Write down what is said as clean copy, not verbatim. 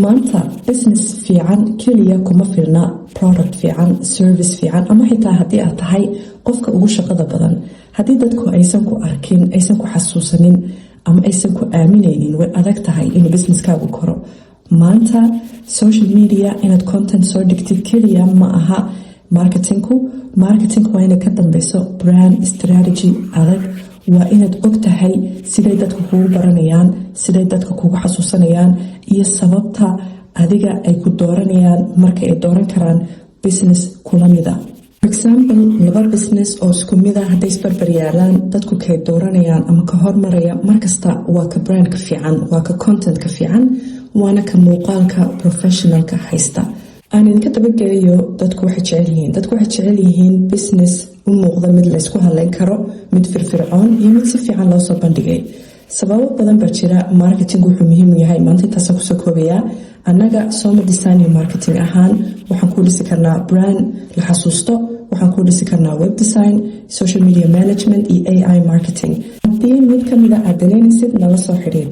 maanta business fiican keliya kuma filna product fiican, service fiican, ama xitaa haddii aad tahay qofka ugu shaqada badan. Haddii dadku aysan ku arkin, aysan ku xasuusanin, ama aysan ku aaminaynin, way adag tahay inuu businesskaagu koro. Maanta social media inaad content soo dhigtid keliya ma aha marketingku waa inay ka dambeyso brand strategy adag. Waa inaad og tahay siday dadka kugu baranayaan, siday dadka kugu xasuusanayaan, iyo sababta adiga ay ku dooranayaan marka ay dooran karaan business kula mida. For example, laba business oo isku mida hadday isbarbar yaalaan, dadku kay dooranayaan ama ka hormaraya markasta waa ka brandka fiican, waa ka contentka fiican, waana ka muuqaalka professionalka haysta. aan idinka dabagelayo dadku waxay jecel yihiin business u muuqda mid laysku halayn karo, mid firfircoon, iyo mid si fiican loo soo bandhigay. sababo badan baa jira. Marketing wuxuu muhiim u yahay. Maanta intaasaan kusoo koobayaa. Annaga Soma Design iyo marketing ahaan waxaan ku dhisi karnaa brand la xasuusto, waxaan ku dhisi karnaa web design, social media management iyo AI marketing. haddii mid ka mida aad danaynaysid nala soo xiriir.